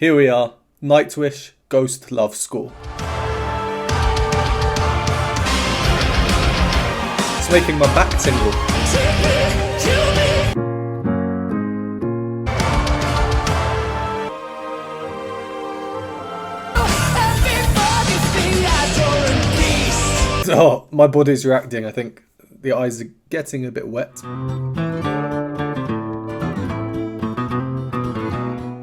Here we are, Nightwish, Ghost Love Score. It's making my back tingle. Oh, my body's reacting, I think. The eyes are getting a bit wet.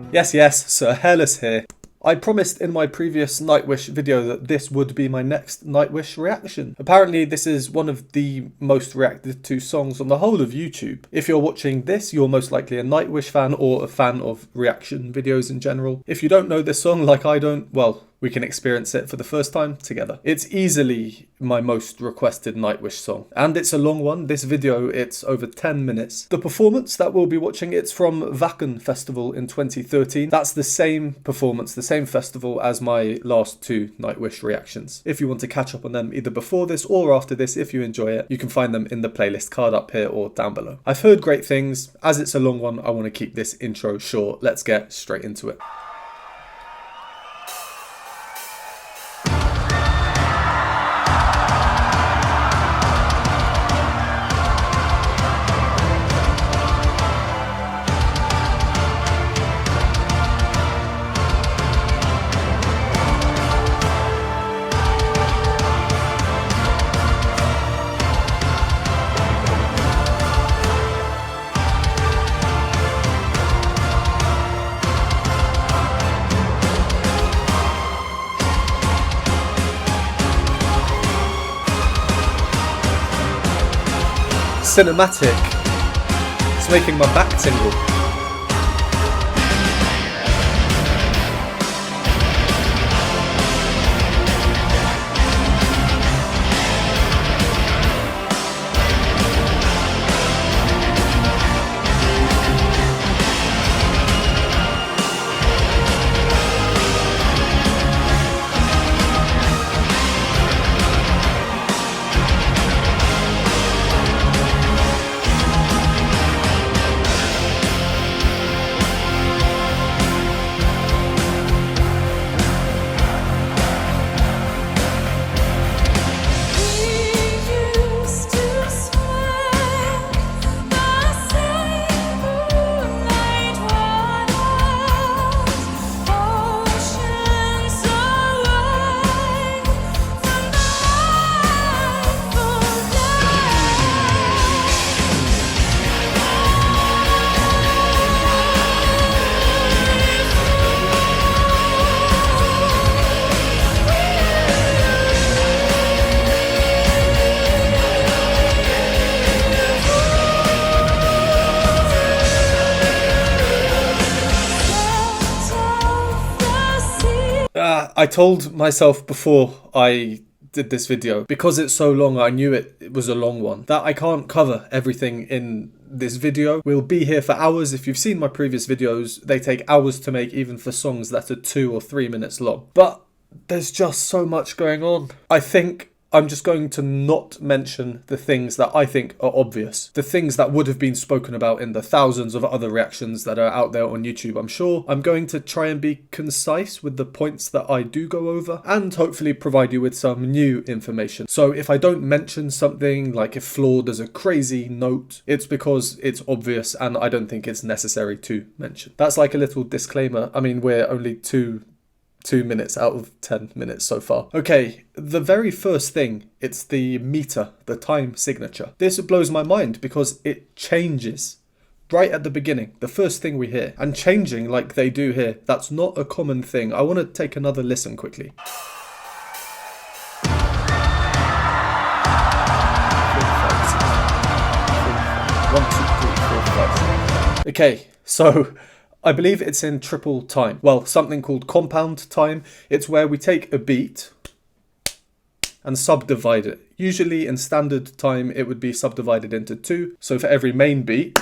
Yes, Sir Hairless here. I promised in my previous Nightwish video that this would be my next Nightwish reaction. Apparently this is one of the most reacted to songs on the whole of YouTube. If you're watching this, you're most likely a Nightwish fan or a fan of reaction videos in general. If you don't know this song like I don't, well, we can experience it for the first time together. It's easily my most requested Nightwish song. And it's a long one. This video, it's over 10 minutes. The performance that we'll be watching, it's from Wacken festival in 2013. That's the same performance, the same festival as my last two Nightwish reactions. If you want to catch up on them either before this or after this, if you enjoy it, you can find them in the playlist card up here or down below. I've heard great things. As it's a long one, I want to keep this intro short. Let's get straight into it. Cinematic. It's making my back tingle. I told myself before I did this video, because it's so long, I knew it was a long one, that I can't cover everything in this video. We'll be here for hours. If you've seen my previous videos, they take hours to make, even for songs that are 2 or 3 minutes long. But there's just so much going on. I think I'm just going to not mention the things that I think are obvious. The things that would have been spoken about in the thousands of other reactions that are out there on YouTube, I'm sure. I'm going to try and be concise with the points that I do go over and hopefully provide you with some new information. So if I don't mention something, like if flawed as a crazy note, it's because it's obvious and I don't think it's necessary to mention. That's like a little disclaimer. I mean, we're only 2 minutes out of 10 minutes so far. Okay, the very first thing, it's the meter, the time signature. This blows my mind because it changes right at the beginning, the first thing we hear. And changing like they do here, that's not a common thing. I want to take another listen quickly. Okay, so I believe it's in triple time. Well, something called compound time. It's where we take a beat and subdivide it. Usually in standard time, it would be subdivided into 2. So for every main beat,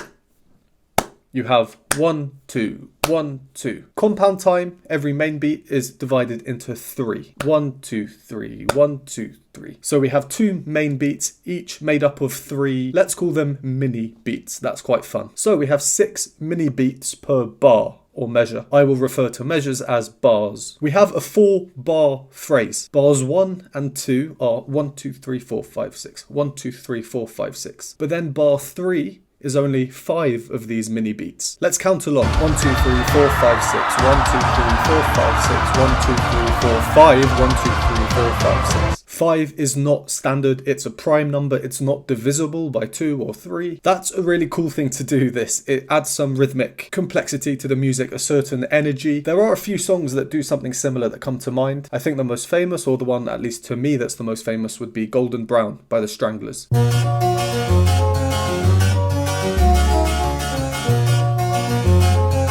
you have 1, 2, 1, 2. Compound time, every main beat is divided into 3. 1, 2, 3, 1, 2, 3. So we have 2 main beats, each made up of 3, let's call them mini beats. That's quite fun. So we have 6 mini beats per bar or measure. I will refer to measures as bars. We have a 4-bar phrase. Bars 1 and 2 are 1, 2, 3, 4, 5, 6. 1, 2, 3, 4, 5, 6. But then bar 3 is only 5 of these mini beats. Let's count along. 1, 2, 3, 4, 5, 6. 1, 2, 3, 4, 5, 6. 1, 2, 3, 4, 5. 1, 2, 3, 4, 5, 6. 5 is not standard. It's a prime number. It's not divisible by 2 or 3. That's a really cool thing to do, this. It adds some rhythmic complexity to the music, a certain energy. There are a few songs that do something similar that come to mind. I think the most famous, or the one at least to me that's the most famous, would be Golden Brown by the Stranglers.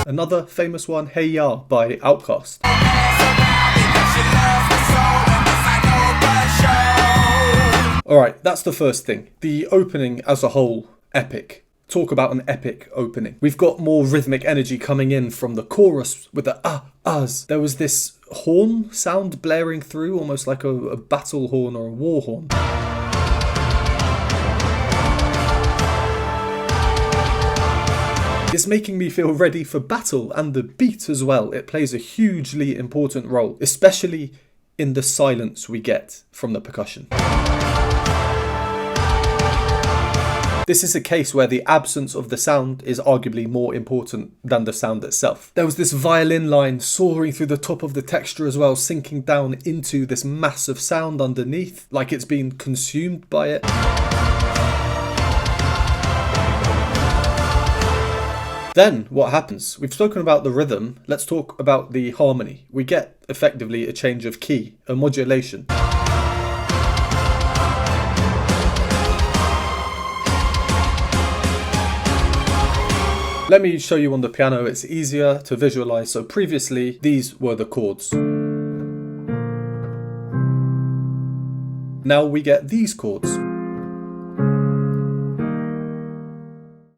Another famous one, Hey Ya by Outkast. Alright, that's the first thing. The opening as a whole, epic. Talk about an epic opening. We've got more rhythmic energy coming in from the chorus with the ahs. There was this horn sound blaring through, almost like a battle horn or a war horn. It's making me feel ready for battle, and the beat as well. It plays a hugely important role, especially in the silence we get from the percussion. This is a case where the absence of the sound is arguably more important than the sound itself. There was this violin line soaring through the top of the texture as well, sinking down into this massive sound underneath, like it's been consumed by it. Then what happens? We've spoken about the rhythm, let's talk about the harmony. We get effectively a change of key, a modulation. Let me show you on the piano, it's easier to visualize. So previously, these were the chords. Now we get these chords.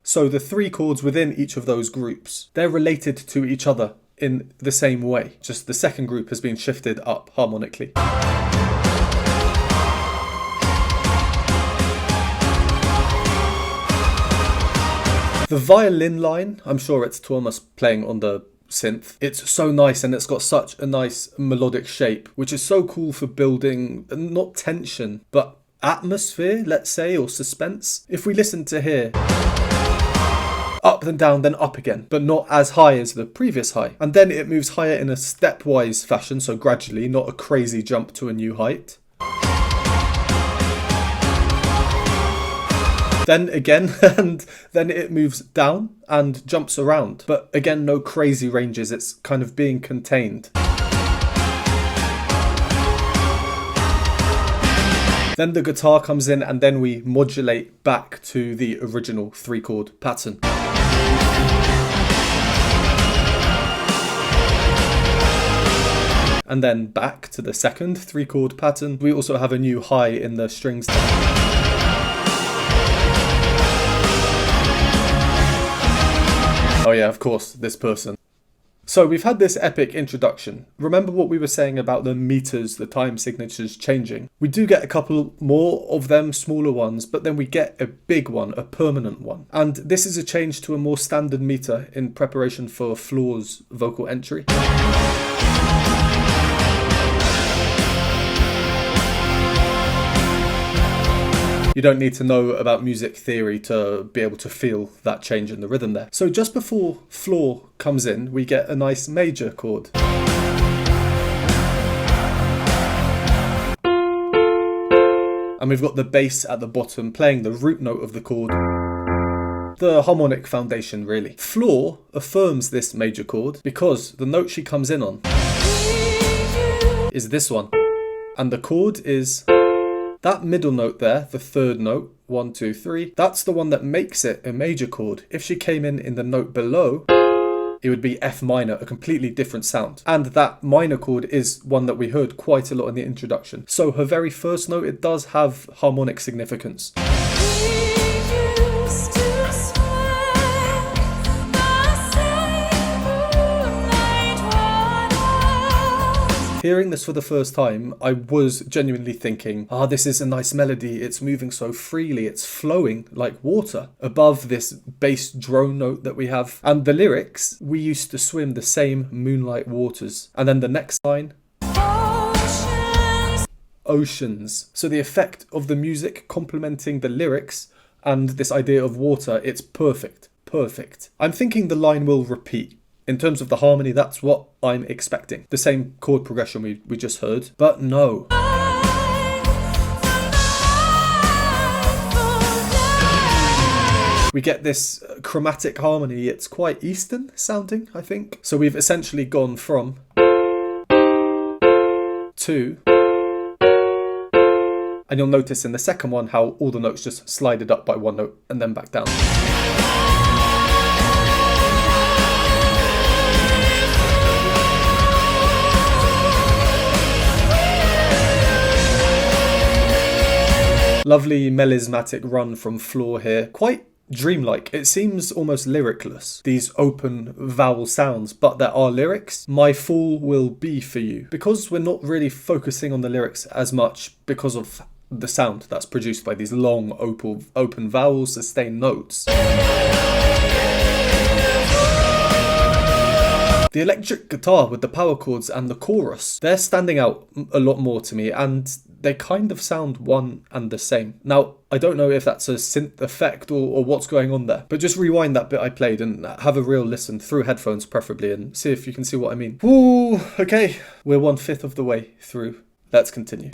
So the 3 chords within each of those groups, they're related to each other in the same way. Just the second group has been shifted up harmonically. The violin line, I'm sure it's Thomas playing on the synth. It's so nice, and it's got such a nice melodic shape, which is so cool for building not tension, but atmosphere, let's say, or suspense. If we listen to here, up then down, then up again, but not as high as the previous high. And then it moves higher in a stepwise fashion, so gradually, not a crazy jump to a new height. Then again, and then it moves down and jumps around. But again, no crazy ranges, it's kind of being contained. Then the guitar comes in, and then we modulate back to the original 3-chord pattern. And then back to the second 3-chord pattern. We also have a new high in the strings. Oh yeah, of course, this person. So we've had this epic introduction. Remember what we were saying about the meters, the time signatures changing? We do get a couple more of them, smaller ones, but then we get a big one, a permanent one. And this is a change to a more standard meter in preparation for Floor's vocal entry. You don't need to know about music theory to be able to feel that change in the rhythm there. So just before Floor comes in, we get a nice major chord. And we've got the bass at the bottom playing the root note of the chord. The harmonic foundation, really. Floor affirms this major chord because the note she comes in on is this one. And the chord is that middle note there, the third note, 1, 2, 3, that's the one that makes it a major chord. If she came in the note below, it would be F minor, a completely different sound. And that minor chord is one that we heard quite a lot in the introduction. So her very first note, it does have harmonic significance. Hearing this for the first time, I was genuinely thinking, this is a nice melody, it's moving so freely, it's flowing like water above this bass drone note that we have. And the lyrics, we used to swim the same moonlight waters. And then the next line, oceans. So the effect of the music complementing the lyrics and this idea of water, it's perfect. Perfect. I'm thinking the line will repeat. In terms of the harmony, that's what I'm expecting. The same chord progression we just heard. But no. We get this chromatic harmony. It's quite Eastern sounding, I think. So we've essentially gone from to, and you'll notice in the second one how all the notes just slided up by one note and then back down. Lovely melismatic run from Floor here. Quite dreamlike. It seems almost lyricless, these open vowel sounds, but there are lyrics. My fool will be for you. Because we're not really focusing on the lyrics as much because of the sound that's produced by these long open vowels, sustained notes. The electric guitar with the power chords and the chorus, they're standing out a lot more to me, and they kind of sound one and the same. Now, I don't know if that's a synth effect or what's going on there, but just rewind that bit I played and have a real listen through headphones preferably and see if you can see what I mean. Ooh, okay, we're 1/5 of the way through. Let's continue.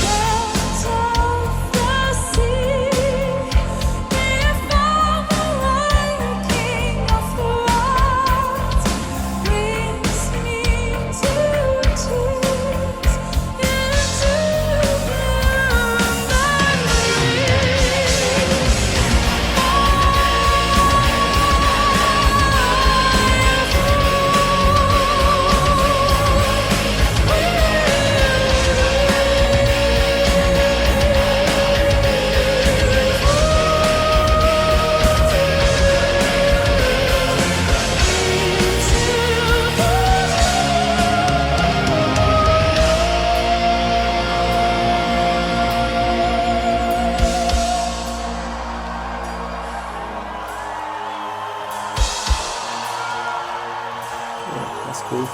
That's cool.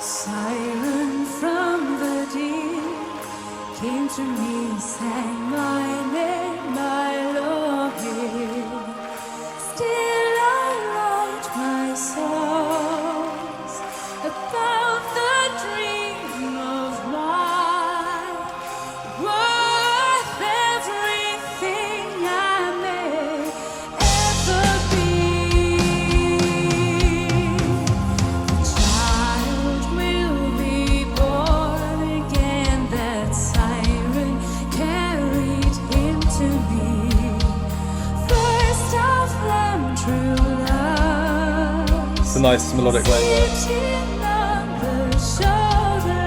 Siren from the deep came to me, sang my name, my longing. Still I write my songs about the dream of mine, worth everything I may ever be. Child will be born again, that siren carried him to me. First of them, true love. It's a nice melodic way. Sitting on the shoulder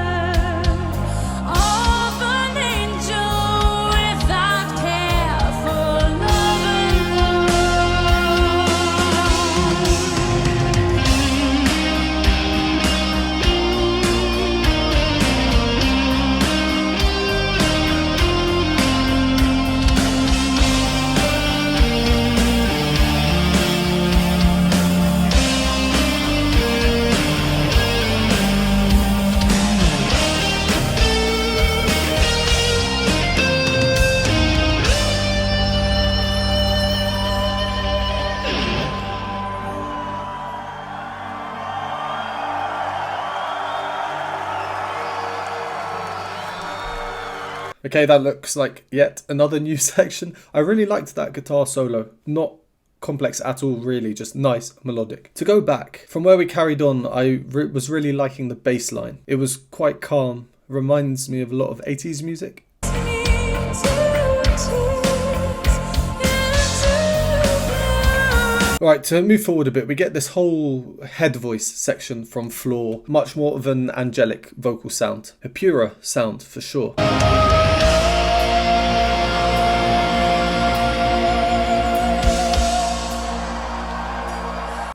of an angel without care for love Okay, that looks like yet another new section. I really liked that guitar solo. Not complex at all, really, just nice, melodic. To go back, from where we carried on, I was really liking the bass line. It was quite calm, reminds me of a lot of 80s music. Alright, to move forward a bit, we get this whole head voice section from Floor. Much more of an angelic vocal sound. A purer sound, for sure.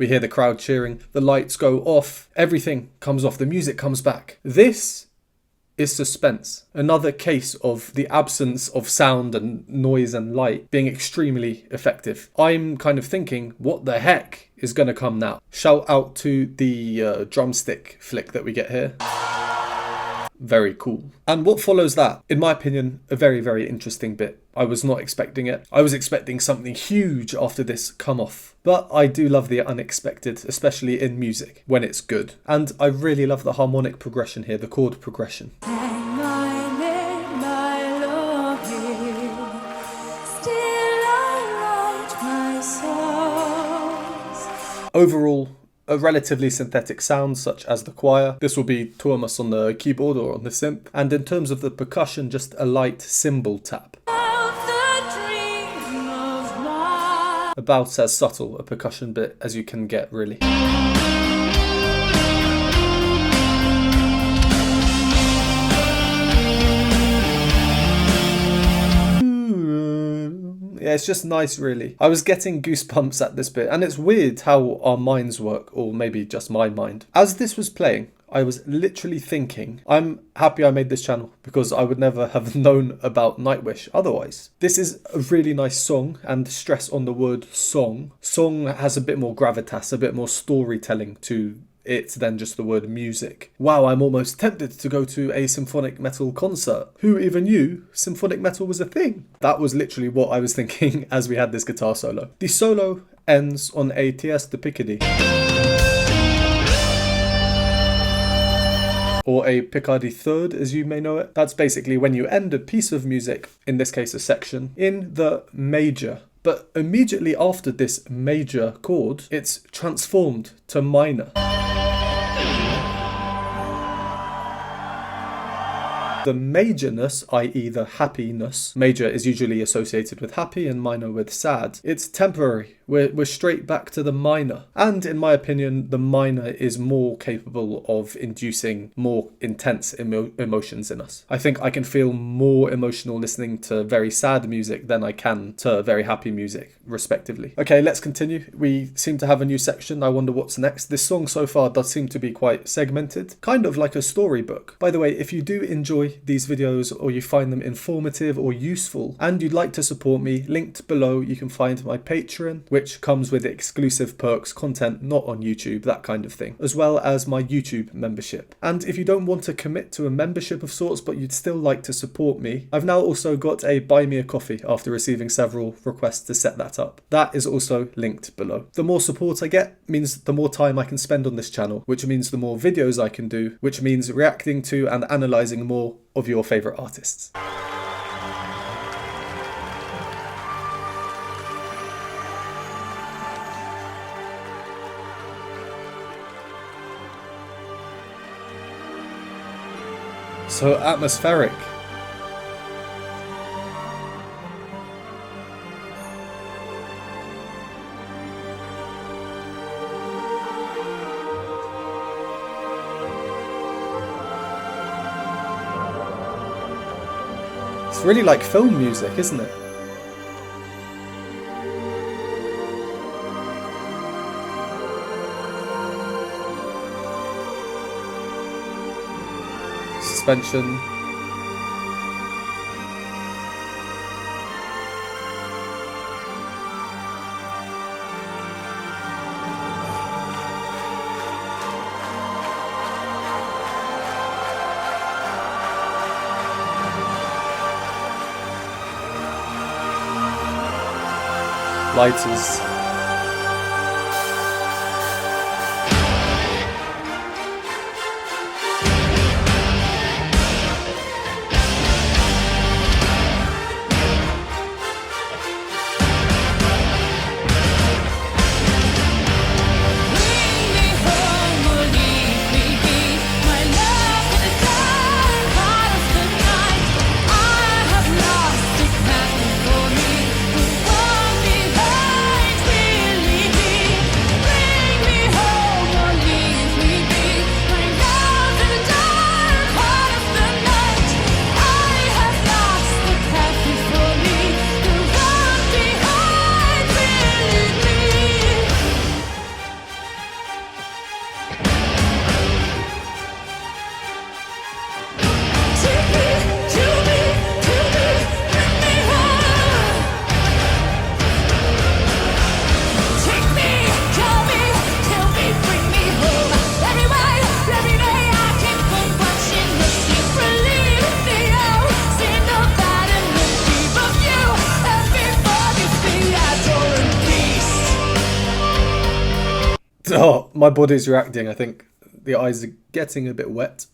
We hear the crowd cheering, the lights go off, everything comes off, the music comes back. This is suspense. Another case of the absence of sound and noise and light being extremely effective. I'm kind of thinking, what the heck is going to come now? Shout out to the drumstick flick that we get here. Very cool. And what follows that, in my opinion, a very, very interesting bit. I was not expecting it. I was expecting something huge after this come off. But I do love the unexpected, especially in music, when it's good. And I really love the harmonic progression here, the chord progression. Hang my name, my love here. Still I write my songs. Overall, a relatively synthetic sound such as the choir. This will be Thomas on the keyboard or on the synth. And in terms of the percussion, just a light cymbal tap. About as subtle a percussion bit as you can get, really. Yeah, it's just nice, really. I was getting goosebumps at this bit, and it's weird how our minds work, or maybe just my mind. As this was playing, I was literally thinking, I'm happy I made this channel because I would never have known about Nightwish otherwise. This is a really nice song, and stress on the word song. Song has a bit more gravitas, a bit more storytelling to it than just the word music. Wow, I'm almost tempted to go to a symphonic metal concert. Who even knew symphonic metal was a thing? That was literally what I was thinking as we had this guitar solo. The solo ends on a tierce de Picardy, or a Picardy third, as you may know it. That's basically when you end a piece of music, in this case a section, in the major. But immediately after this major chord, it's transformed to minor. The majorness, i.e. the happiness, major is usually associated with happy and minor with sad. It's temporary. We're straight back to the minor. And in my opinion, the minor is more capable of inducing more intense emotions in us. I think I can feel more emotional listening to very sad music than I can to very happy music, respectively. Okay, let's continue. We seem to have a new section. I wonder what's next. This song so far does seem to be quite segmented, kind of like a storybook. By the way, if you do enjoy these videos or you find them informative or useful and you'd like to support me, linked below you can find my Patreon, which comes with exclusive perks, content not on YouTube, that kind of thing, as well as my YouTube membership. And if you don't want to commit to a membership of sorts but you'd still like to support me, I've now also got a buy me a coffee after receiving several requests to set that up. That is also linked below. The more support I get means the more time I can spend on this channel, which means the more videos I can do, which means reacting to and analysing more of your favourite artists. So atmospheric. It's really like film music, isn't it? Suspension. Lighters. Oh, my body's reacting. I think the eyes are getting a bit wet.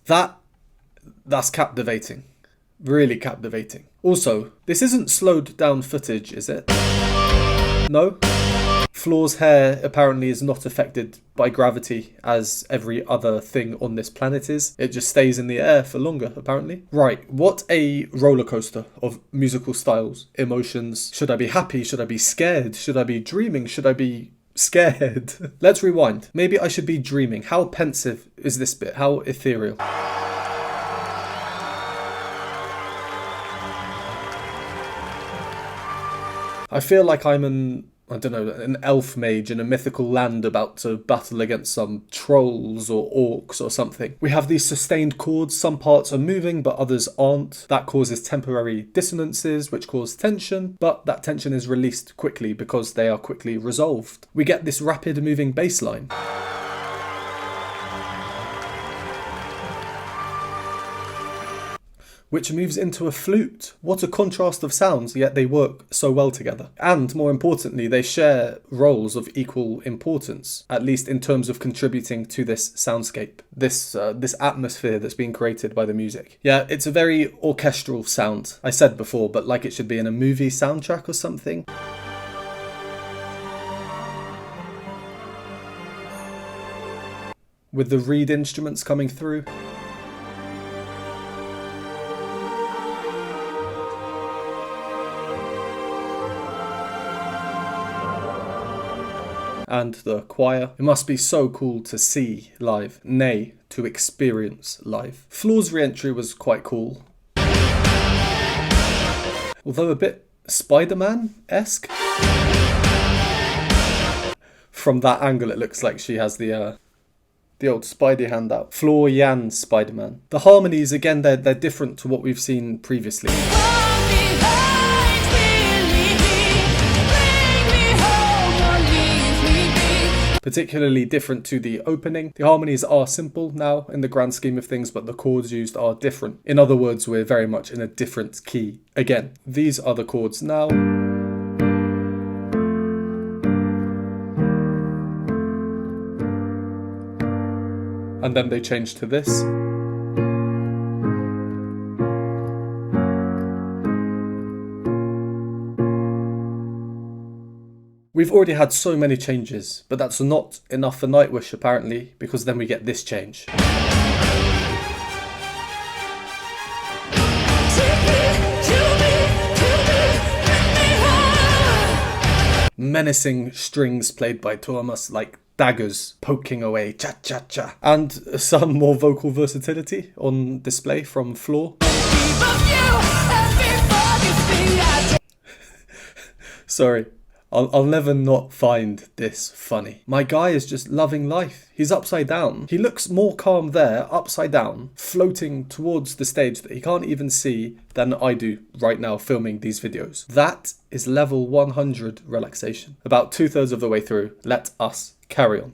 That's captivating. Really captivating. Also, this isn't slowed down footage, is it? No? Floor's hair apparently is not affected by gravity as every other thing on this planet is. It just stays in the air for longer, apparently. Right, what a roller coaster of musical styles, emotions. Should I be happy? Should I be scared? Should I be dreaming? Should I be scared? Let's rewind. Maybe I should be dreaming. How pensive is this bit? How ethereal? I feel like I'm an elf mage in a mythical land about to battle against some trolls or orcs or something. We have these sustained chords. Some parts are moving, but others aren't. That causes temporary dissonances, which cause tension, but that tension is released quickly because they are quickly resolved. We get this rapid moving bass line. Which moves into a flute. What a contrast of sounds, yet they work so well together. And more importantly, they share roles of equal importance, at least in terms of contributing to this soundscape, this atmosphere that's being created by the music. Yeah, it's a very orchestral sound, I said before, but like it should be in a movie soundtrack or something. With the reed instruments coming through. And the choir. It must be so cool to see live, nay, to experience live. Floor's re-entry was quite cool. Although a bit Spider-Man-esque. From that angle it looks like she has the old Spidey hand out. Floor Yan Spider-Man. The harmonies, again, they're different to what we've seen previously. Particularly different to the opening. The harmonies are simple now in the grand scheme of things, but the chords used are different. In other words, we're very much in a different key. Again, these are the chords now. And then they change to this. We've already had so many changes, but that's not enough for Nightwish apparently, because then we get this change. Menacing strings played by Thomas like daggers poking away, cha-cha-cha. And some more vocal versatility on display from Floor. Sorry. I'll never not find this funny. My guy is just loving life. He's upside down. He looks more calm there, upside down, floating towards the stage that he can't even see than I do right now filming these videos. That is level 100 relaxation. About 2/3 of the way through. Let us carry on.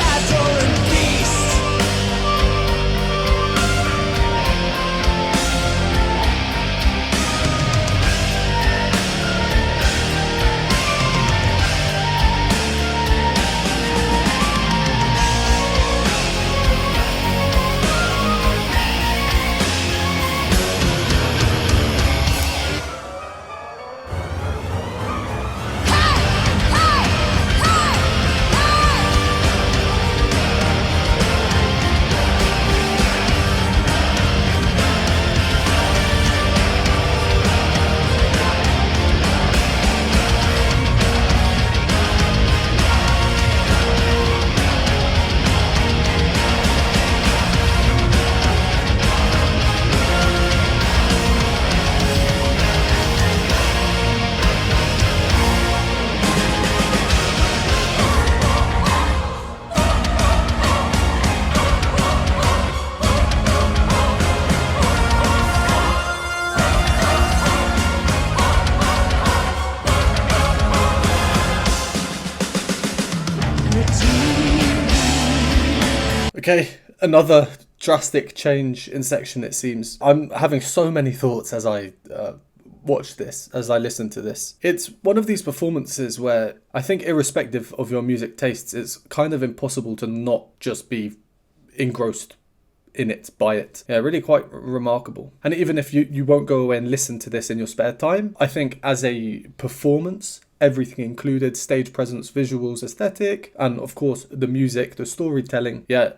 Okay, another drastic change in section it seems. I'm having so many thoughts as I watch this, as I listen to this. It's one of these performances where I think irrespective of your music tastes, it's kind of impossible to not just be engrossed in it, by it. Yeah, really quite remarkable. And even if you won't go away and listen to this in your spare time, I think as a performance, everything included, stage presence, visuals, aesthetic, and of course the music, the storytelling, yeah,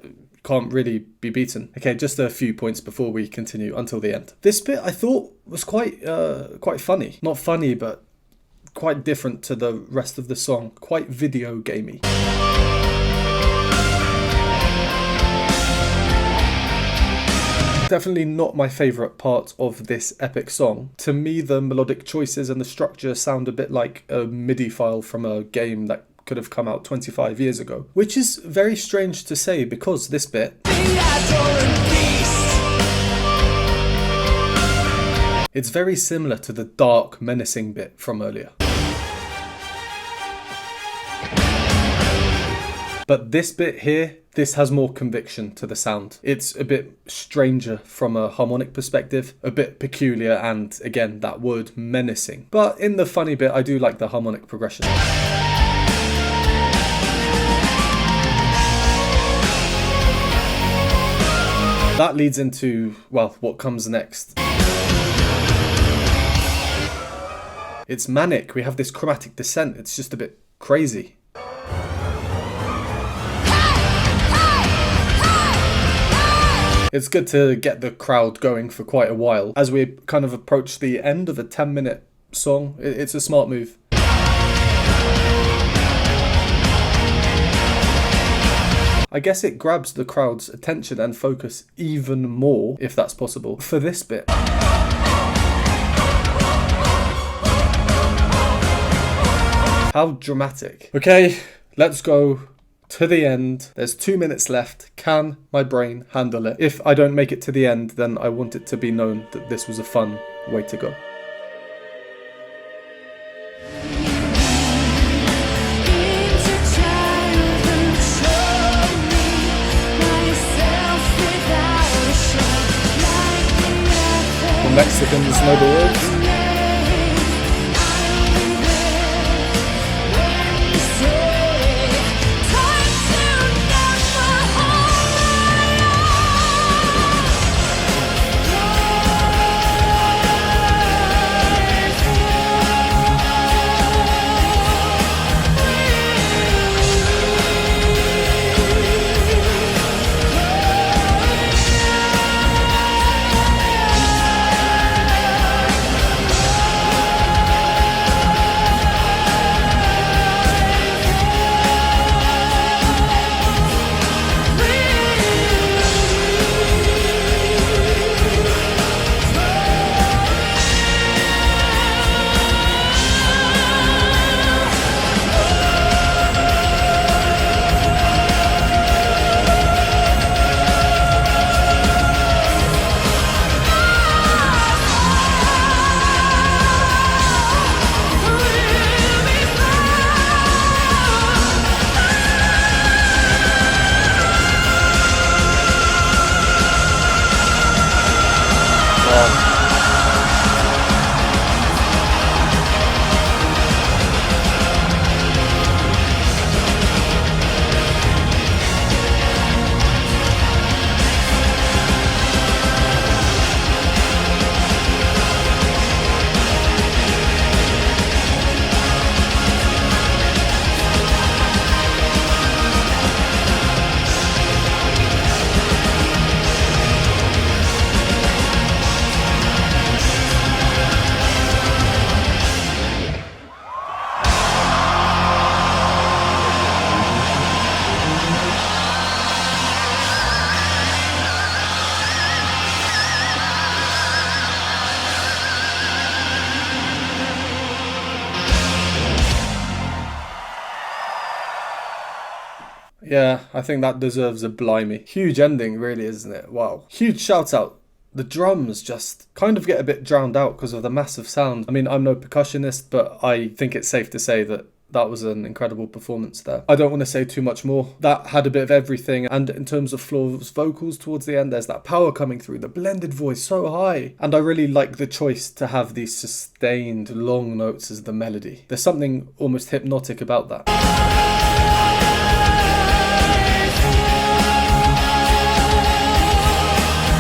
can't really be beaten. Okay, just a few points before we continue until the end. This bit I thought was quite funny. Not funny, but quite different to the rest of the song. Quite video gamey. Definitely not my favourite part of this epic song. To me, the melodic choices and the structure sound a bit like a MIDI file from a game that could have come out 25 years ago. Which is very strange to say because this bit... it's very similar to the dark, menacing bit from earlier. But this bit here, this has more conviction to the sound. It's a bit stranger from a harmonic perspective, a bit peculiar, and again, that word menacing. But in the funny bit, I do like the harmonic progression. That leads into, well, what comes next. It's manic. We have this chromatic descent. It's just a bit crazy. It's good to get the crowd going for quite a while. As we kind of approach the end of a 10-minute song, it's a smart move. I guess it grabs the crowd's attention and focus even more, if that's possible, for this bit. How dramatic. Okay, let's go to the end. There's 2 minutes left. Can my brain handle it? If I don't make it to the end, then I want it to be known that this was a fun way to go. The Mexicans know the words. Yeah, I think that deserves a blimey. Huge ending, really, isn't it? Wow. Huge shout out. The drums just kind of get a bit drowned out because of the massive sound. I mean, I'm no percussionist, but I think it's safe to say that that was an incredible performance there. I don't want to say too much more. That had a bit of everything, and in terms of Floor's vocals towards the end, there's that power coming through, the blended voice so high, and I really like the choice to have these sustained long notes as the melody. There's something almost hypnotic about that.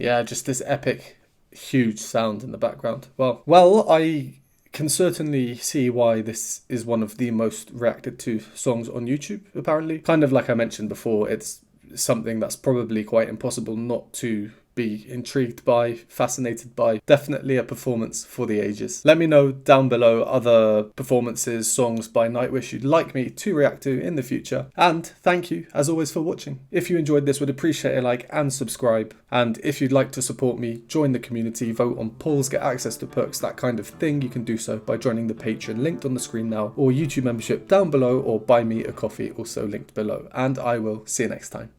Yeah, just this epic, huge sound in the background. Well, I can certainly see why this is one of the most reacted to songs on YouTube, apparently. Kind of like I mentioned before, it's something that's probably quite impossible not to be intrigued by, fascinated by. Definitely a performance for the ages. Let me know down below other performances, songs by Nightwish you'd like me to react to in the future. And thank you, as always, for watching. If you enjoyed this, would appreciate a like and subscribe. And if you'd like to support me, join the community, vote on polls, get access to perks, that kind of thing, you can do so by joining the Patreon linked on the screen now, or YouTube membership down below, or buy me a coffee also linked below. And I will see you next time.